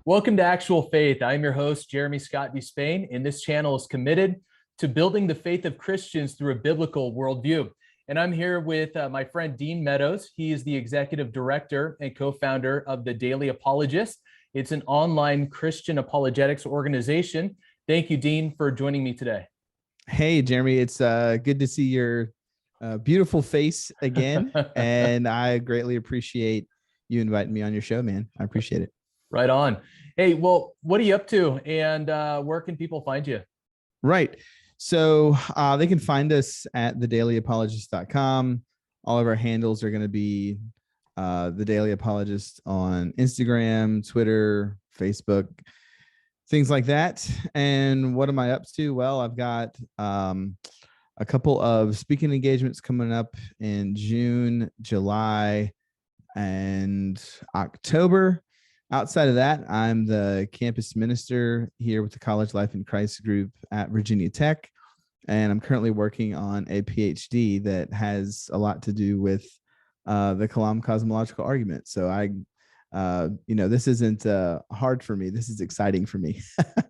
Welcome to Actual Faith. I'm your host, Jeremy Scott DeSpain, and this channel is committed to building the faith of Christians through a biblical worldview. And I'm here with my friend, Dean Meadows. He is the executive director and co-founder of the Daily Apologist. It's an online Christian apologetics organization. Thank you, Dean, for joining me today. Hey, Jeremy, it's good to see your beautiful face again. And I greatly appreciate you inviting me on your show, man. I appreciate it. Right on. Hey, well, what are you up to, and where can people find you? Right. So they can find us at thedailyapologist.com. All of our handles are going to be the Daily Apologist on Instagram, Twitter, Facebook, things like that. And what am I up to? Well, I've got a couple of speaking engagements coming up in June, July, and October. Outside of that, I'm the campus minister here with the College Life in Christ group at Virginia Tech. And I'm currently working on a PhD that has a lot to do with the Kalam Cosmological Argument. So this isn't hard for me. This is exciting for me.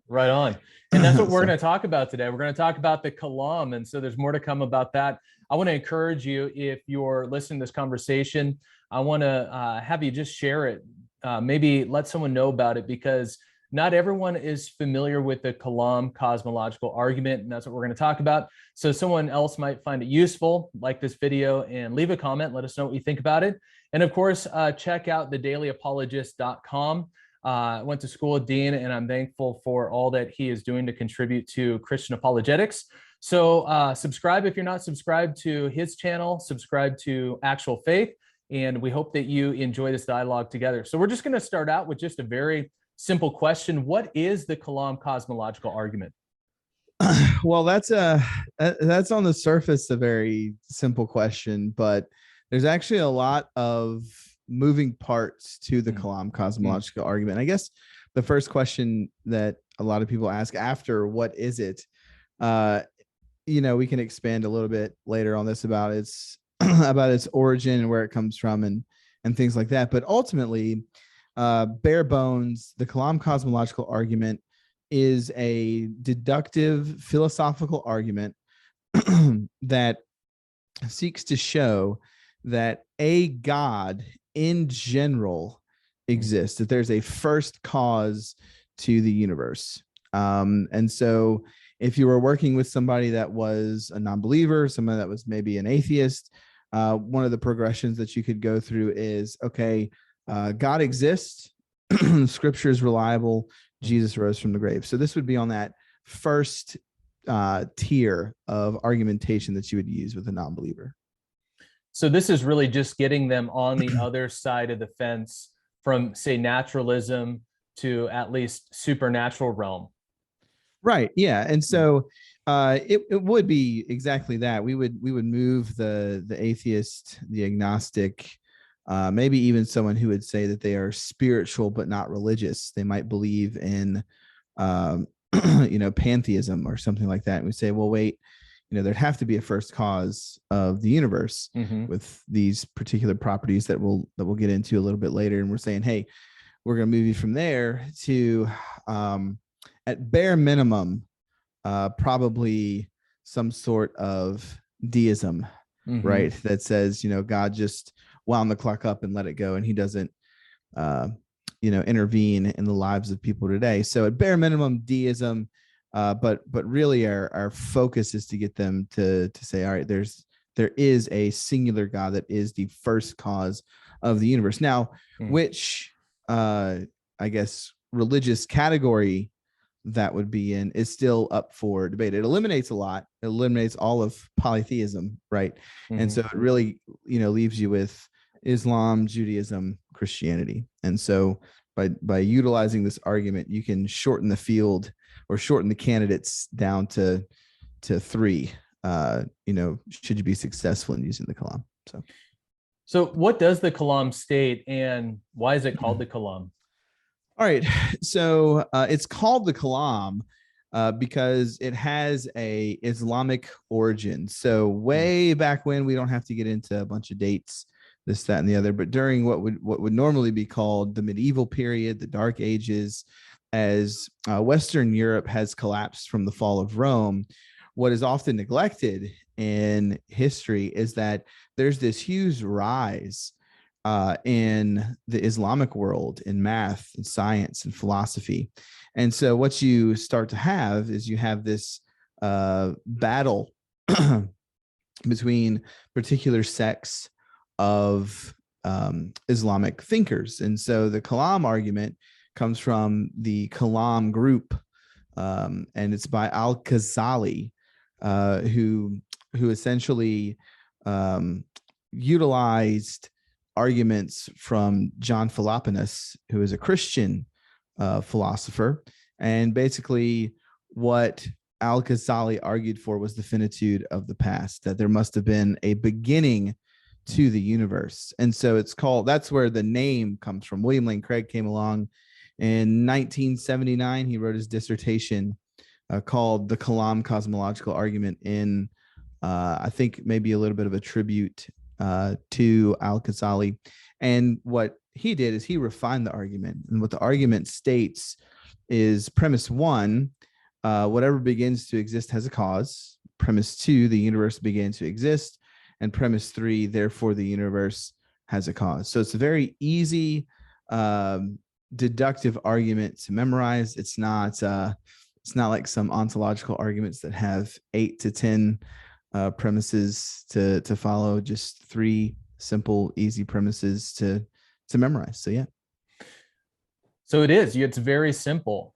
Right on. And that's what we're going to talk about today. We're going to talk about the Kalam. And so there's more to come about that. I want to encourage you, if you're listening to this conversation, I want to have you just share it. Maybe let someone know about it, because not everyone is familiar with the Kalam Cosmological Argument, and that's what we're going to talk about. So someone else might find it useful, like this video, and leave a comment. Let us know what you think about it. And of course, check out thedailyapologist.com. I went to school with Dean, and I'm thankful for all that he is doing to contribute to Christian apologetics. So subscribe if you're not subscribed to his channel, subscribe to Actual Faith, and we hope that you enjoy this dialogue together. So we're just going to start out with just a very simple question. What is the Kalam Cosmological Argument? Well, that's on the surface a very simple question, but there's actually a lot of moving parts to the Kalam Cosmological Argument. I guess the first question that a lot of people ask after what is it, we can expand a little bit later on this about its about its origin and where it comes from and things like that. But ultimately, bare bones, the Kalam Cosmological Argument is a deductive philosophical argument that seeks to show that a God in general exists, that there's a first cause to the universe. And so if you were working with somebody that was a non-believer, somebody that was maybe an atheist, one of the progressions that you could go through is, okay, God exists, scripture is reliable, Jesus rose from the grave. So this would be on that first tier of argumentation that you would use with a non-believer. So this is really just getting them on the other side of the fence from, say, naturalism to at least supernatural realm. Right. Yeah. And so it would be exactly that. We would move the atheist, the agnostic, maybe even someone who would say that they are spiritual but not religious. They might believe in pantheism or something like that. And we say, well, wait, there'd have to be a first cause of the universe with these particular properties that we'll get into a little bit later. And we're saying, hey, we're going to move you from there to at bare minimum, probably some sort of deism, right? That says, God just wound the clock up and let it go, and he doesn't, intervene in the lives of people today. So at bare minimum, deism, but really our focus is to get them to say, all right, there is a singular God that is the first cause of the universe. Now, which I guess religious category that would be in is still up for debate. It eliminates a lot. It eliminates all of polytheism, right? And so it really, leaves you with Islam, Judaism, Christianity. And so by utilizing this argument, you can shorten the field or shorten the candidates down to three, should you be successful in using the Kalam. So what does the Kalam state, and why is it called the Kalam? All right. So it's called the Kalam because it has a Islamic origin. So way back when, we don't have to get into a bunch of dates this, that, and the other. But during what would normally be called the medieval period, the Dark Ages, as Western Europe has collapsed from the fall of Rome, what is often neglected in history is that there's this huge rise in the Islamic world in math and science and philosophy. And so what you start to have is you have this battle between particular sects of Islamic thinkers. And so the Kalam argument comes from the Kalam group, and it's by Al-Ghazali, who essentially utilized arguments from John Philoponus, who is a Christian philosopher. And basically what Al-Ghazali argued for was the finitude of the past, that there must have been a beginning to the universe. And so it's called, that's where the name comes from. William Lane Craig came along in 1979. He wrote his dissertation called The Kalam Cosmological Argument in, I think maybe a little bit of a tribute to Al-Ghazali. And what he did is he refined the argument. And what the argument states is premise one, whatever begins to exist has a cause. Premise two, the universe began to exist. And premise three, therefore the universe has a cause. So it's a very easy deductive argument to memorize. It's not like some ontological arguments that have 8 to 10 premises to follow. Just 3 simple, easy premises to memorize. So yeah. So it is. It's very simple.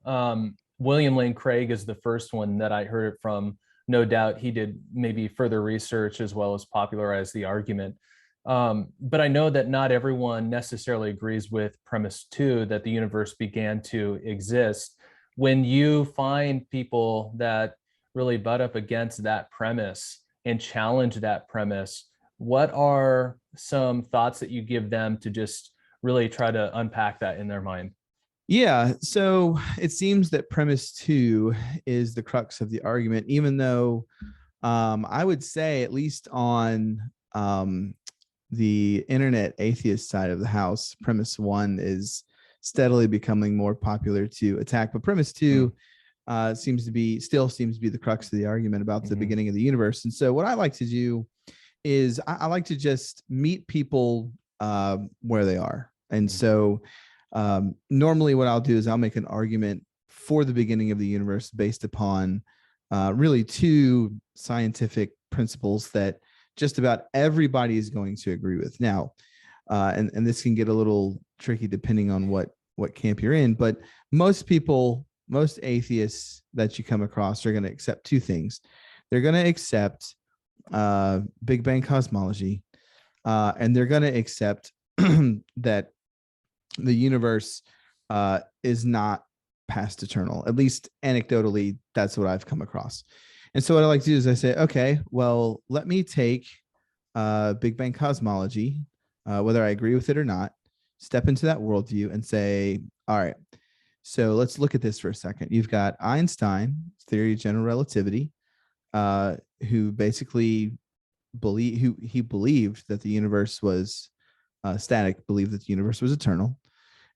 William Lane Craig is the first one that I heard it from. No doubt he did maybe further research as well as popularize the argument. But I know that not everyone necessarily agrees with premise 2, that the universe began to exist. When you find people that really butt up against that premise and challenge that premise, what are some thoughts that you give them to just really try to unpack that in their mind? Yeah, so it seems that premise 2 is the crux of the argument, even though I would say, at least on the internet atheist side of the house, premise 1 is steadily becoming more popular to attack. But premise 2 seems to be the crux of the argument about the beginning of the universe. And so what I like to do is I like to just meet people where they are. And so normally what I'll do is I'll make an argument for the beginning of the universe based upon really 2 scientific principles that just about everybody is going to agree with. Now, and this can get a little tricky depending on what camp you're in, but most atheists that you come across are going to accept 2 things. They're going to accept Big Bang cosmology, and they're going to accept that the universe is not past eternal. At least anecdotally, that's what I've come across. And so what I like to do is I say, okay, well, let me take Big Bang cosmology, whether I agree with it or not, step into that worldview and say, all right, so let's look at this for a second. You've got Einstein, theory of general relativity, who basically believed that the universe was static, believed that the universe was eternal.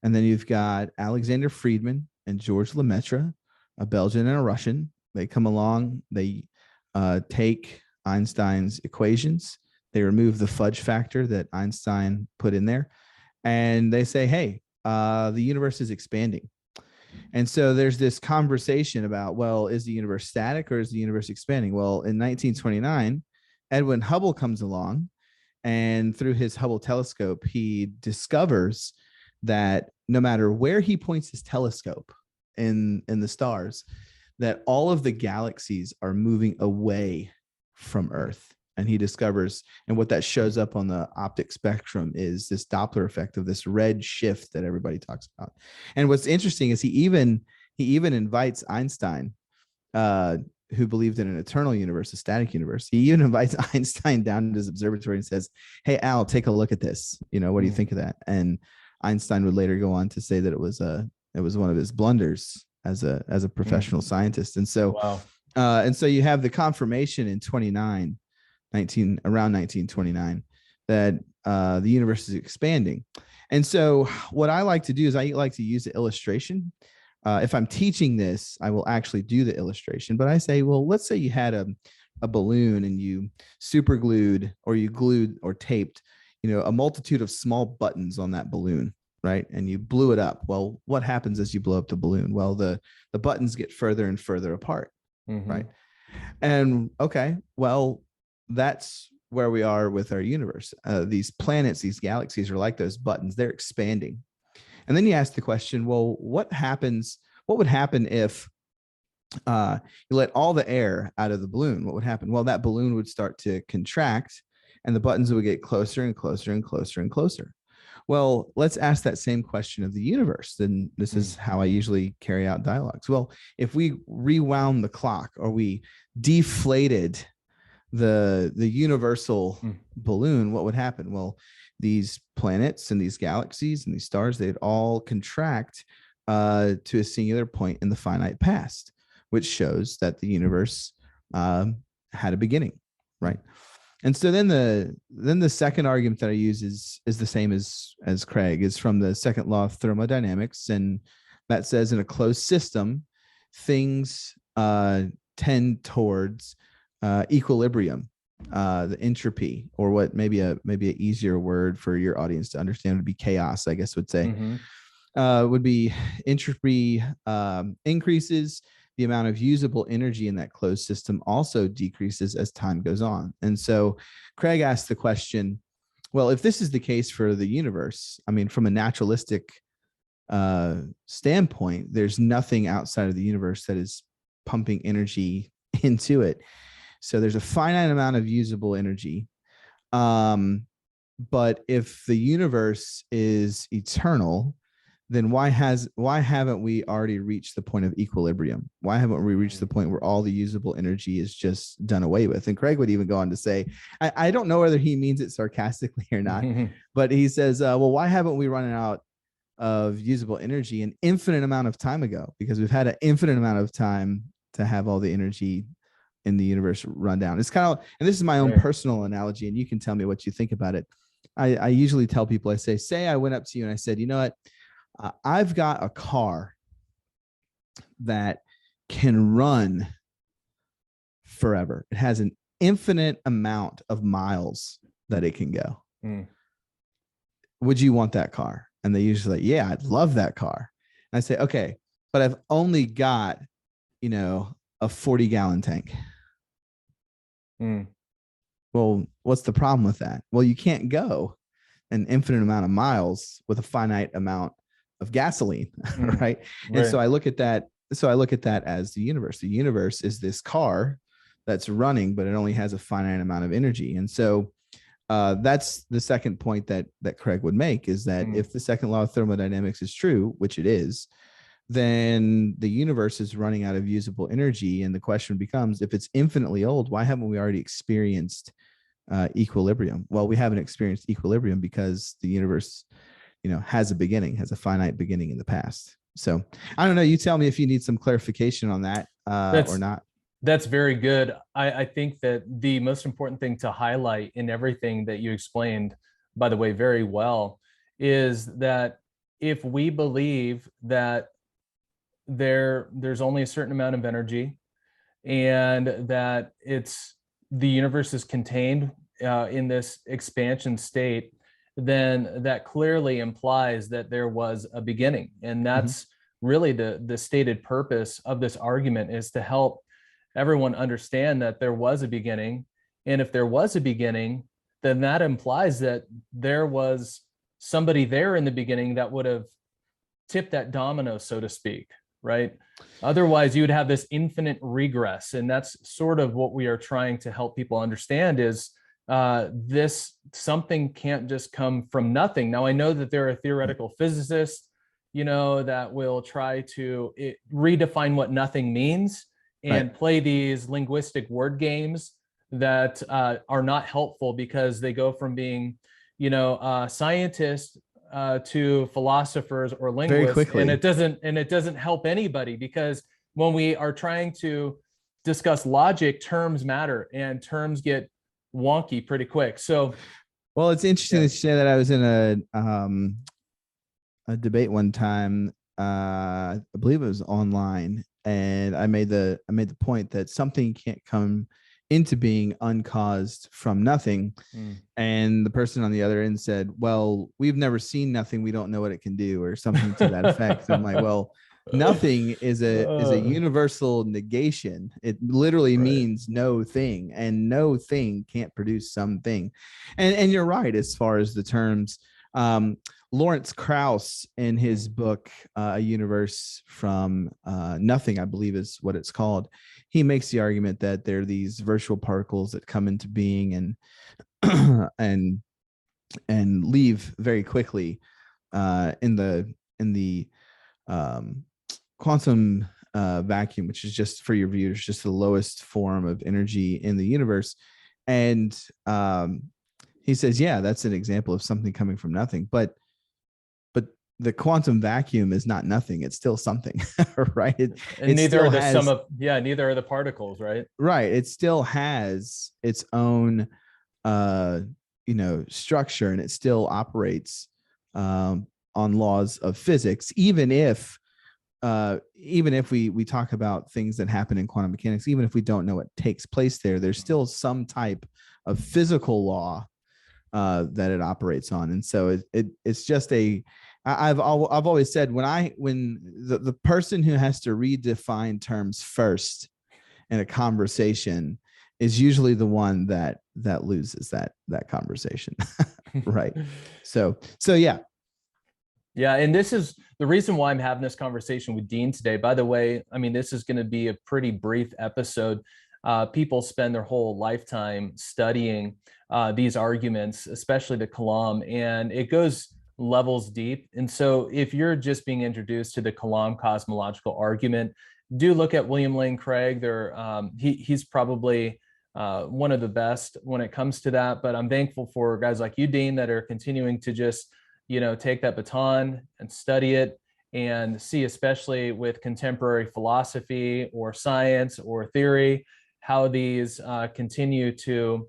And then you've got Alexander Friedman and George Lemaitre, a Belgian and a Russian. They come along, they take Einstein's equations, they remove the fudge factor that Einstein put in there, and they say, hey, the universe is expanding. And so there's this conversation about, well, is the universe static or is the universe expanding? Well, in 1929, Edwin Hubble comes along, and through his Hubble telescope, he discovers that no matter where he points his telescope in the stars, that all of the galaxies are moving away from Earth. And he discovers, and what that shows up on the optic spectrum is this Doppler effect of this red shift that everybody talks about. And what's interesting is he even invites Einstein, who believed in an eternal universe, a static universe. He even invites Einstein down to his observatory and says, hey, Al, take a look at this. What do you think of that? And Einstein would later go on to say that it was one of his blunders as a professional scientist. And so, wow. And so you have the confirmation in around 1929 that the universe is expanding. And so what I like to do is I like to use the illustration. If I'm teaching this, I will actually do the illustration, but I say, well, let's say you had a balloon and you super glued or you glued or taped, a multitude of small buttons on that balloon, right? And you blew it up. Well, what happens as you blow up the balloon? Well, the buttons get further and further apart, right? And okay, well, that's where we are with our universe. These planets, these galaxies are like those buttons. They're expanding. And then you ask the question, well, what would happen if you let all the air out of the balloon? What would happen? Well, that balloon would start to contract and the buttons would get closer and closer and closer and closer. Well, let's ask that same question of the universe. Then this is how I usually carry out dialogues. Well, if we rewound the clock or we deflated the universal balloon, what would happen? Well, these planets and these galaxies and these stars, they'd all contract to a singular point in the finite past, which shows that the universe had a beginning, right? And so then the second argument that I use is the same as Craig, is from the second law of thermodynamics, and that says in a closed system, things tend towards equilibrium. The entropy, or what maybe a easier word for your audience to understand would be chaos, I guess would say, would be entropy increases. The amount of usable energy in that closed system also decreases as time goes on. And so Craig asked the question, well, if this is the case for the universe, I mean, from a naturalistic standpoint, there's nothing outside of the universe that is pumping energy into it. So there's a finite amount of usable energy. But if the universe is eternal, then why haven't we already reached the point of equilibrium? Why haven't we reached the point where all the usable energy is just done away with? And Craig would even go on to say, I don't know whether he means it sarcastically or not, but he says, well, why haven't we run out of usable energy an infinite amount of time ago? Because we've had an infinite amount of time to have all the energy in the universe run down. It's kind of, and this is my own personal analogy, and you can tell me what you think about it. I usually tell people, I say I went up to you and I said, you know what? I've got a car that can run forever. It has an infinite amount of miles that it can go. Would you want that car? And they usually like, yeah, I'd love that car. And I say, okay, but I've only got, a 40-gallon tank. Well, what's the problem with that? Well, you can't go an infinite amount of miles with a finite amount of gasoline, right? And so I look at that. So I look at that as the universe. The universe is this car that's running, but it only has a finite amount of energy. And so that's the second point that Craig would make, is that if the second law of thermodynamics is true, which it is, then the universe is running out of usable energy. And the question becomes, if it's infinitely old, why haven't we already experienced equilibrium? Well, we haven't experienced equilibrium because the universe, has a beginning, has a finite beginning in the past. So I don't know. You tell me if you need some clarification on that or not. That's very good. I think that the most important thing to highlight in everything that you explained, by the way, very well, is that if we believe that there's only a certain amount of energy and that the universe is contained in this expansion state, then that clearly implies that there was a beginning. And that's really the stated purpose of this argument, is to help everyone understand that there was a beginning. And if there was a beginning, then that implies that there was somebody there in the beginning that would have tipped that domino, so to speak, right? Otherwise, you would have this infinite regress. And that's sort of what we are trying to help people understand, is this something can't just come from nothing. Now, I know that there are theoretical physicists, that will try to redefine what nothing means and play these linguistic word games that are not helpful, because they go from being, scientists to philosophers or linguists, very quickly. And it doesn't help anybody, because when we are trying to discuss logic, terms matter and terms get wonky pretty quick. So Well, it's interesting Yeah. that you say that. I was in a debate one time. I believe it was online, and I made the point that something can't come into being uncaused from nothing. Mm. And the person on the other end said, "Well, we've never seen nothing. We don't know what it can do," or something to that effect. I'm like, "Well, nothing is a Uh, universal negation. It literally right. means no thing, and no thing can't produce something." And you're right as far as the terms. Lawrence Krauss, in his book A Universe from Nothing, I believe is what it's called, he makes the argument that there are these virtual particles that come into being and and leave very quickly in the um, quantum vacuum, which is, just for your viewers, just the lowest form of energy in the universe. And he says, yeah, that's an example of something coming from nothing. But the quantum vacuum is not nothing. It's still something, right? And It neither still are the sum has, of, yeah, neither are the particles, right? right. It still has its own, uh, structure, and it still operates on laws of physics, even if we talk about things that happen in quantum mechanics, even if we don't know what takes place there, there's still some type of physical law that it operates on. And so it's just I've always said, when the person who has to redefine terms first in a conversation is usually the one that loses that conversation. Right. So yeah. Yeah, and this is the reason why I'm having this conversation with Dean today. By the way, I mean, this is going to be a pretty brief episode. People spend their whole lifetime studying these arguments, especially the Kalam, and it goes levels deep. And so if you're just being introduced to the Kalam cosmological argument, do look at William Lane Craig. He's probably one of the best when it comes to that. But I'm thankful for guys like you, Dean, that are continuing to just take that baton and study it and see, especially with contemporary philosophy or science or theory, how these continue to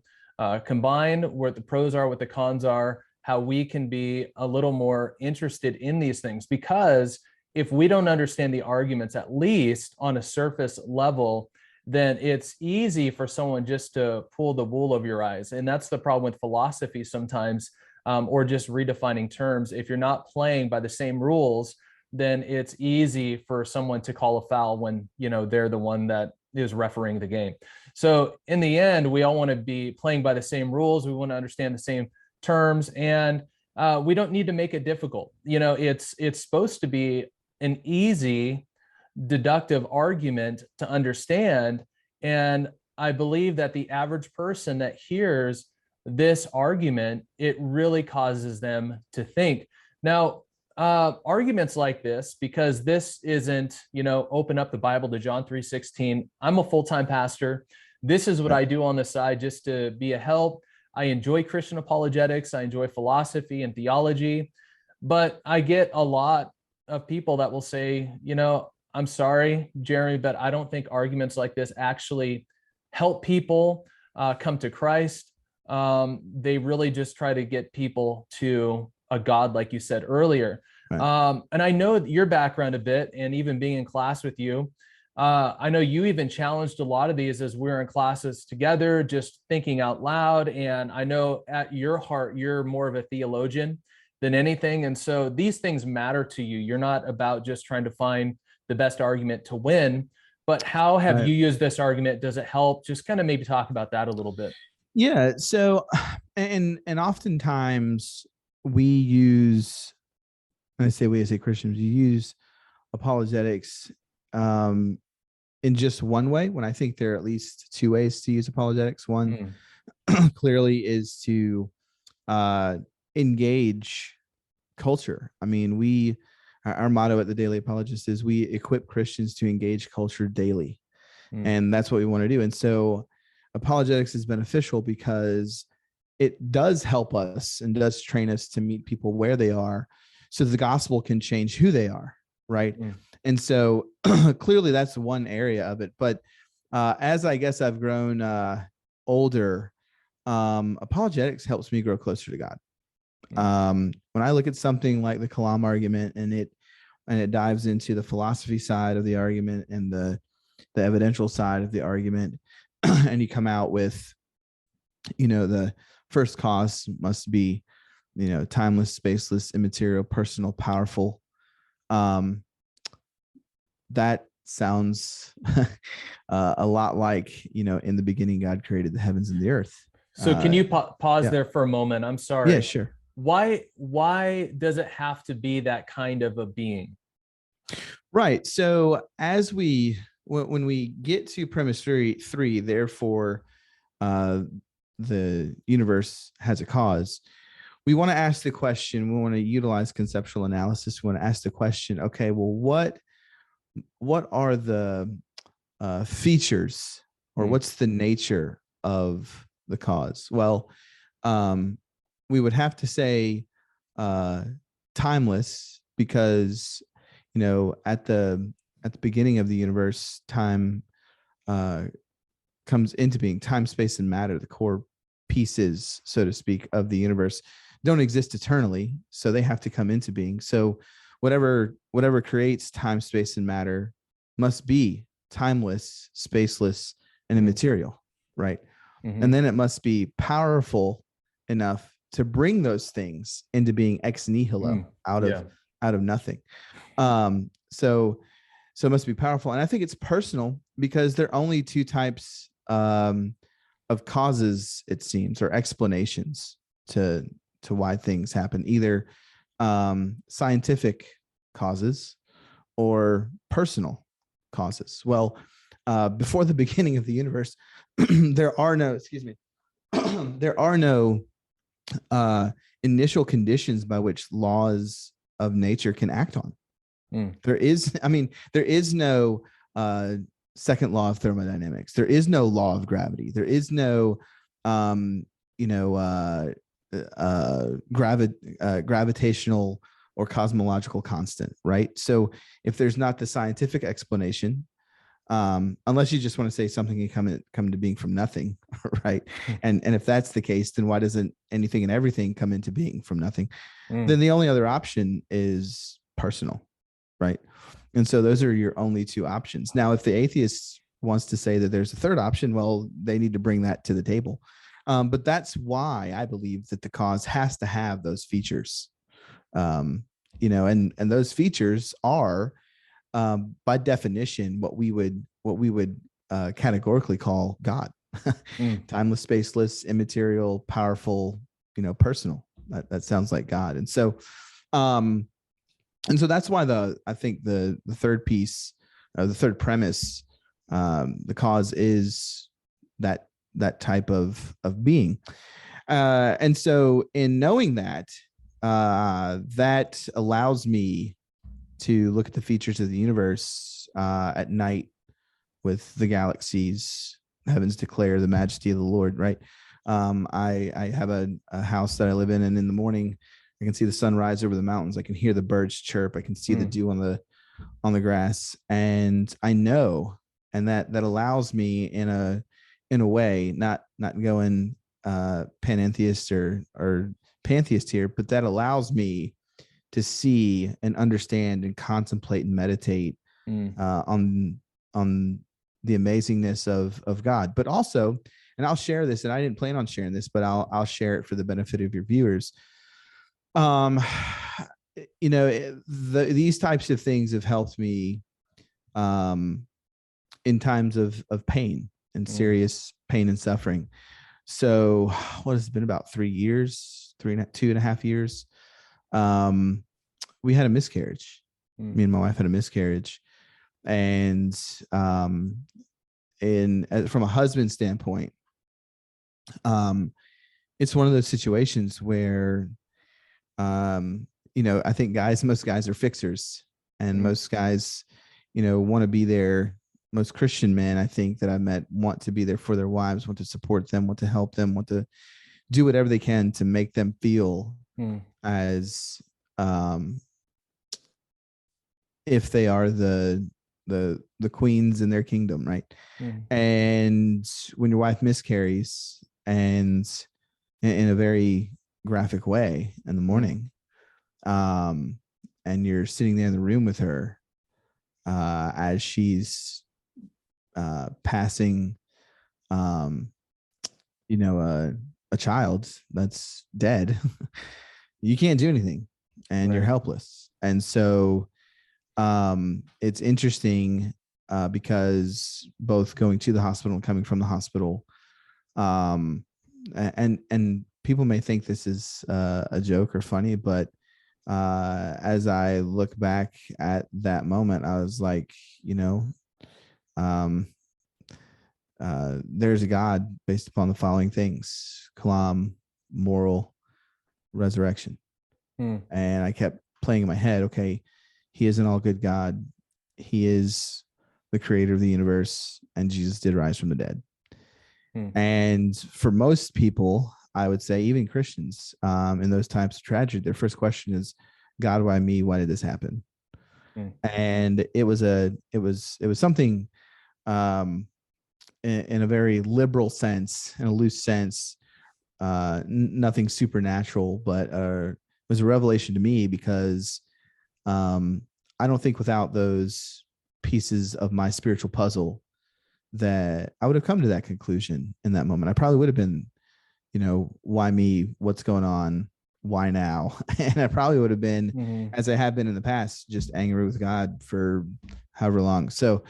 combine, what the pros are, what the cons are, how we can be a little more interested in these things. Because if we don't understand the arguments, at least on a surface level, then it's easy for someone just to pull the wool over your eyes. And that's the problem with philosophy sometimes, or just redefining terms. If you're not playing by the same rules, then it's easy for someone to call a foul when they're the one that is refereeing the game. So in the end, we all want to be playing by the same rules. We want to understand the same terms, and we don't need to make it difficult. It's supposed to be an easy deductive argument to understand. And I believe that the average person that hears this argument, it really causes them to think. Now, arguments like this, because this isn't, open up the Bible to John 3:16. I'm a full-time pastor. This is what I do on the side just to be a help. I enjoy Christian apologetics. I enjoy philosophy and theology, but I get a lot of people that will say, I'm sorry, Jeremy, but I don't think arguments like this actually help people come to Christ. They really just try to get people to a God, like you said earlier. Right. And I know your background a bit, and even being in class with you, I know you even challenged a lot of these as we were in classes together, just thinking out loud. And I know at your heart, you're more of a theologian than anything. And so these things matter to you. You're not about just trying to find the best argument to win, but how have you used this argument? Does it help? Just kind of maybe talk about that a little bit. Yeah. So, and oftentimes we use, and I say we as a Christians, you use apologetics in just one way, when I think there are at least two ways to use apologetics. One clearly is to engage culture. I mean, our motto at the Daily Apologist is we equip Christians to engage culture daily. And that's what we want to do. And so apologetics is beneficial because it does help us and does train us to meet people where they are, so the gospel can change who they are. Right. And so clearly that's one area of it. But as I guess I've grown older, apologetics helps me grow closer to God. When I look at something like the Kalam argument and it dives into the philosophy side of the argument and the evidential side of the argument, and you come out with, the first cause must be, timeless, spaceless, immaterial, personal, powerful. That sounds a lot like, in the beginning, God created the heavens and the earth. So can you pause there for a moment? I'm sorry. Yeah, sure. Why does it have to be that kind of a being? Right. So when we get to premise three, therefore, the universe has a cause. We want to ask the question. We want to utilize conceptual analysis. We want to ask the question. Okay, well, what are the features, or what's the nature of the cause? Well, we would have to say timeless, because at the beginning of the universe, time comes into being. Time, space, and matter, the core pieces, so to speak, of the universe, don't exist eternally, so they have to come into being. So whatever creates time, space, and matter must be timeless, spaceless, and immaterial, right? And then it must be powerful enough to bring those things into being ex nihilo, out of nothing. So it must be powerful. And I think it's personal, because there are only two types of causes, it seems, or explanations to why things happen: either scientific causes or personal causes. Well, before the beginning of the universe, there are no initial conditions by which laws of nature can act on. There is no second law of thermodynamics. There is no law of gravity. There is no gravitational or cosmological constant, right? So if there's not the scientific explanation, unless you just want to say something can come to being from nothing, right? And if that's the case, then why doesn't anything and everything come into being from nothing? Then the only other option is personal, right? And so those are your only two options. Now, if the atheist wants to say that there's a third option, well, they need to bring that to the table. But that's why I believe that the cause has to have those features, and those features are, by definition, what we would categorically call God. Timeless, spaceless, immaterial, powerful, personal. That sounds like God. And so that's why I think the third piece, the third premise, the cause is that type of being. And so in knowing that, that allows me to look at the features of the universe at night, with the galaxies, heavens declare the majesty of the Lord, right? I have a house that I live in, and in the morning I can see the sun rise over the mountains. I can hear the birds chirp. I can see the dew on the grass, and I know, and that allows me in a way, not going panentheist or pantheist here, but that allows me to see and understand and contemplate and meditate on the amazingness of God. But also, and I'll share this, and I didn't plan on sharing this, but I'll share it for the benefit of your viewers. These types of things have helped me in times of pain and serious pain and suffering. So what has it been, about 3 years, 2.5 years? We had a miscarriage. Me and my wife had a miscarriage. And from a husband standpoint, it's one of those situations where, I think most guys are fixers, and most guys, want to be there. Most Christian men, I think, that I've met, want to be there for their wives, want to support them, want to help them, want to do whatever they can to make them feel as if they are the queens in their kingdom, right? And when your wife miscarries, and in a very graphic way in the morning. And you're sitting there in the room with her as she's passing, a child that's dead. You can't do anything, and Right. you're helpless. And so it's interesting because both going to the hospital and coming from the hospital, and people may think this is a joke or funny, but as I look back at that moment, I was like, um, there's a God based upon the following things: Kalam, moral, resurrection. And I kept playing in my head, okay, he is an all good God. He is the creator of the universe, and Jesus did rise from the dead. And for most people, I would say, even Christians, in those times of tragedy, their first question is, God, why me? Why did this happen? And it was something in a very liberal sense, in a loose sense, nothing supernatural, but it was a revelation to me because I don't think without those pieces of my spiritual puzzle that I would have come to that conclusion in that moment. I probably would have been, why me? What's going on? Why now? And I probably would have been, as I have been in the past, just angry with God for however long. So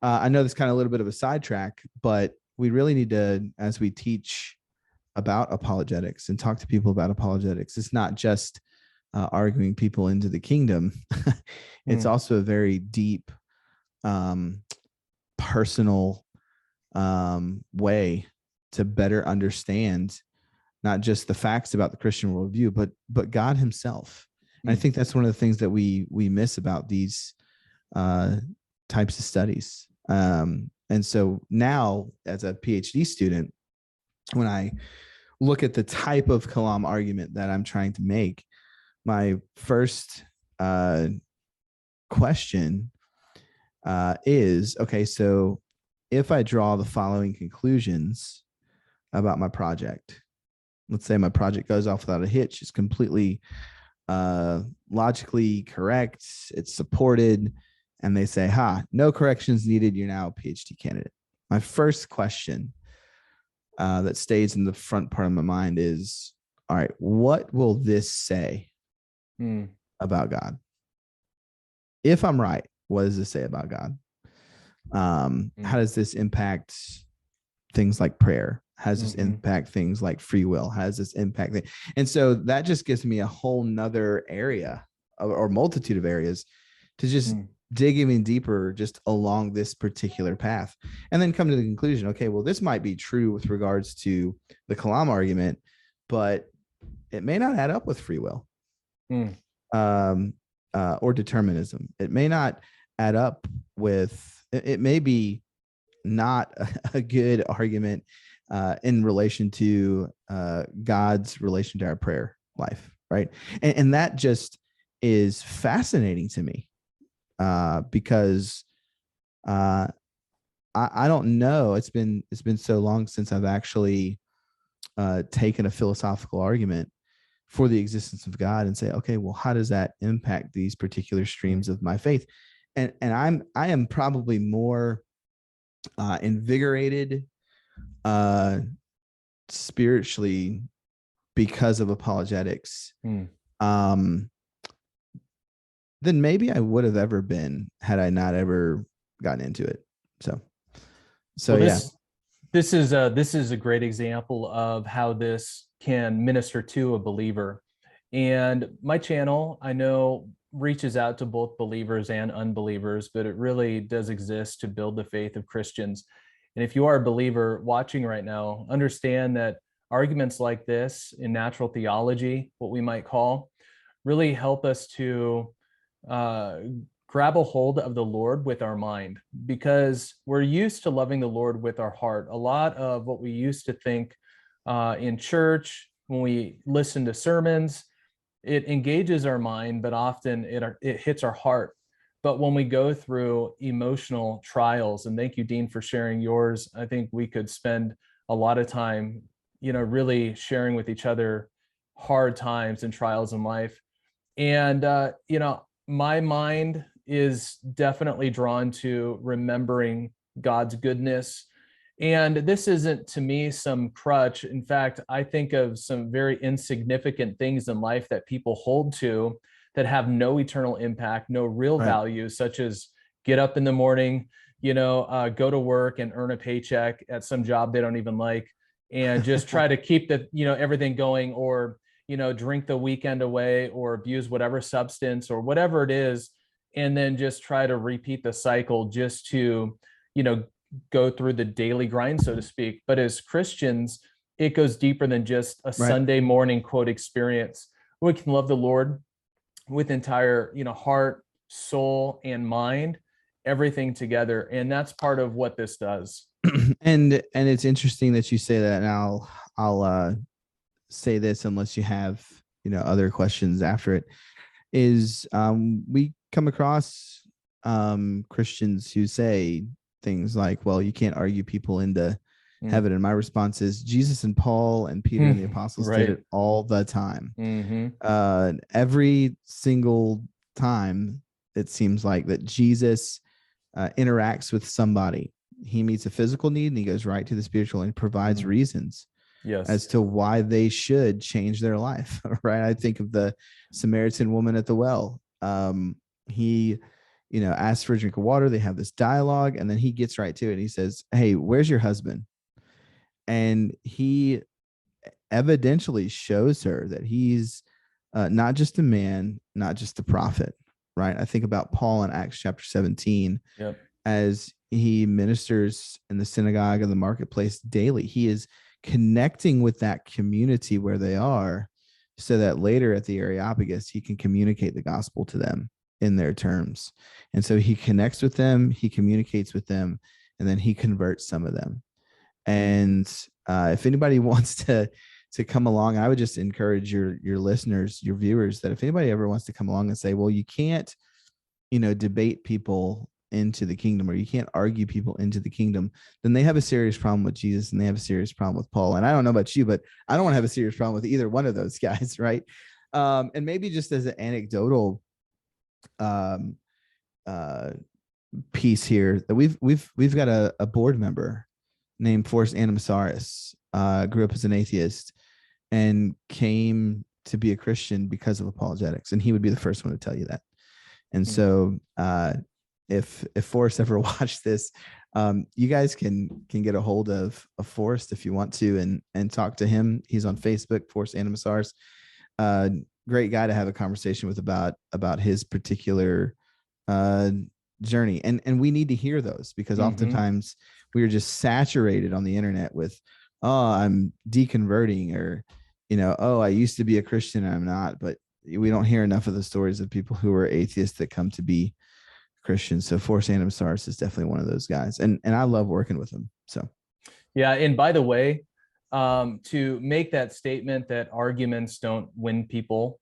I know this kind of a little bit of a sidetrack, but we really need to, as we teach about apologetics and talk to people about apologetics, it's not just arguing people into the kingdom. It's also a very deep, personal way to better understand not just the facts about the Christian worldview, but God himself. And I think that's one of the things that we miss about these types of studies. And so now, as a PhD student, when I look at the type of Kalam argument that I'm trying to make, my first question is, okay, so if I draw the following conclusions about my project, let's say my project goes off without a hitch, it's completely logically correct, it's supported, and they say, no corrections needed, you're now a PhD candidate. My first question that stays in the front part of my mind is, all right, what will this say about God? If I'm right, what does this say about God? How does this impact things like prayer? How does this impact things like free will? How does this impact things? And so that just gives me a whole nother area or multitude of areas to just dig even deeper just along this particular path, and then come to the conclusion, okay, well, this might be true with regards to the Kalam argument, but it may not add up with free will or determinism. It may not add up with, it may be not a good argument in relation to God's relation to our prayer life, right? And that just is fascinating to me because I don't know. It's been so long since I've actually taken a philosophical argument for the existence of God and say, okay, well, how does that impact these particular streams of my faith? And I am probably more invigorated spiritually because of apologetics than maybe I would have ever been had I not ever gotten into it. So well, this is a great example of how this can minister to a believer. And my channel, I know, reaches out to both believers and unbelievers, but it really does exist to build the faith of Christians. And if you are a believer watching right now, understand that arguments like this in natural theology, what we might call, really help us to grab a hold of the Lord with our mind, because we're used to loving the Lord with our heart. A lot of what we used to think in church, when we listen to sermons, it engages our mind, but often it hits our heart. But when we go through emotional trials, and thank you, Dean, for sharing yours, I think we could spend a lot of time really sharing with each other hard times and trials in life. And, my mind is definitely drawn to remembering God's goodness. And this isn't to me some crutch. In fact, I think of some very insignificant things in life that people hold to that have no eternal impact, no real Right. value, such as get up in the morning, go to work and earn a paycheck at some job they don't even like, and just try to keep everything going, or drink the weekend away, or abuse whatever substance or whatever it is, and then just try to repeat the cycle just to, go through the daily grind, so to speak. But as Christians, it goes deeper than just a Right. Sunday morning quote experience. We can love the Lord with entire, heart, soul, and mind, everything together. And that's part of what this does. And it's interesting that you say that. And I'll say this, unless you have other questions after it, is we come across Christians who say things like, well, you can't argue people into heaven. And my response is, Jesus and Paul and Peter and the apostles did it all the time. Every single time, it seems like that Jesus interacts with somebody. He meets a physical need and he goes right to the spiritual and provides reasons as to why they should change their life. Right. I think of the Samaritan woman at the well. He, asks for a drink of water. They have this dialogue, and then he gets right to it. He says, "Hey, where's your husband?" And he evidentially shows her that he's not just a man, not just a prophet. Right. I think about Paul in Acts chapter 17. Yep. As he ministers in the synagogue and the marketplace daily. He is connecting with that community where they are, so that later at the Areopagus, he can communicate the gospel to them in their terms. And so he connects with them, he communicates with them, and then he converts some of them. And if anybody wants to come along, I would just encourage your listeners, your viewers, that if anybody ever wants to come along and say, well, you can't, debate people into the kingdom, or you can't argue people into the kingdom, then they have a serious problem with Jesus and they have a serious problem with Paul. And I don't know about you, but I don't want to have a serious problem with either one of those guys. Right. And maybe just as an anecdotal piece here, that we've got a board member named Forrest Anamasaurus, grew up as an atheist and came to be a Christian because of apologetics. And he would be the first one to tell you that. And so, if Forrest ever watched this, you guys can get a hold of Forrest if you want to, and talk to him. He's on Facebook, Forrest Anamasaurus. Great guy to have a conversation with about his particular journey. And we need to hear those, because oftentimes we are just saturated on the internet with, oh, I'm deconverting, or, oh, I used to be a Christian and I'm not. But we don't hear enough of the stories of people who are atheists that come to be Christians. So Forrest Anamasaurus is definitely one of those guys. And I love working with him. So, yeah. And by the way, to make that statement that arguments don't win people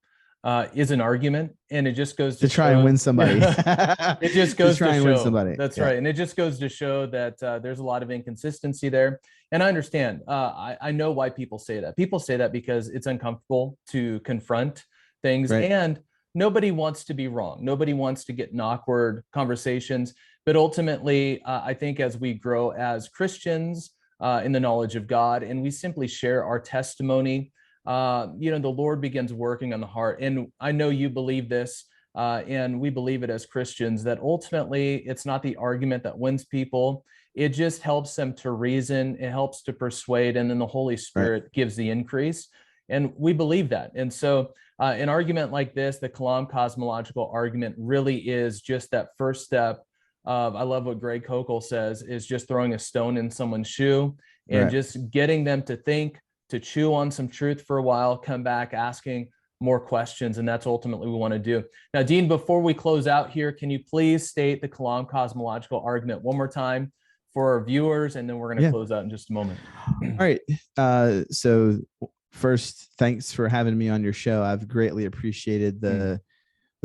is an argument, and it just goes to try and win somebody. It just goes to try and win somebody. That's right. And it just goes to show that there's a lot of inconsistency there. And I understand. I know why people say that. People say that because it's uncomfortable to confront things, and nobody wants to be wrong. Nobody wants to get in awkward conversations. But ultimately, I think as we grow as Christians in the knowledge of God, and we simply share our testimony, the Lord begins working on the heart. And I know you believe this, and we believe it as Christians, that ultimately it's not the argument that wins people. It just helps them to reason. It helps to persuade. And then the Holy Spirit gives the increase. And we believe that. And so an argument like this, the Kalam Cosmological Argument, really is just that first step of, I love what Greg Kokel says, is just throwing a stone in someone's shoe and just getting them to think, to chew on some truth for a while, come back asking more questions. And that's ultimately what we want to do. Now, Dean, before we close out here, can you please state the Kalam Cosmological Argument one more time for our viewers? And then we're going to close out in just a moment. All right. So first, thanks for having me on your show. I've greatly appreciated the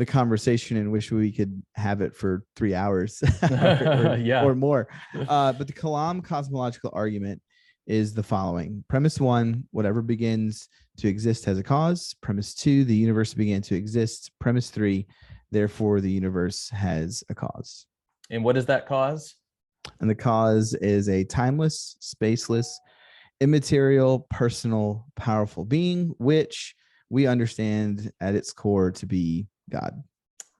conversation, and wish we could have it for 3 hours or more. But the Kalam Cosmological Argument is the following. Premise 1, whatever begins to exist has a cause. Premise 2, the universe began to exist. Premise 3, therefore the universe has a cause. And what is that cause? And the cause is a timeless, spaceless, immaterial, personal, powerful being, which we understand at its core to be God.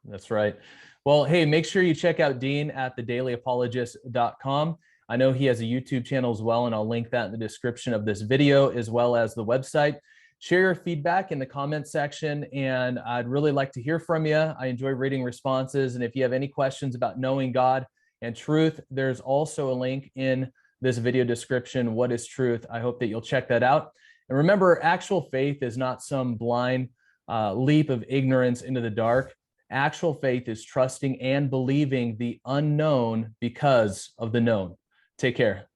That's right. Well, hey, make sure you check out Dean at thedailyapologist.com. I know he has a YouTube channel as well, and I'll link that in the description of this video, as well as the website. Share your feedback in the comment section, and I'd really like to hear from you. I enjoy reading responses, and if you have any questions about knowing God and truth, there's also a link in this video description. What is truth? I hope that you'll check that out. And remember, actual faith is not some blind leap of ignorance into the dark. Actual faith is trusting and believing the unknown because of the known. Take care.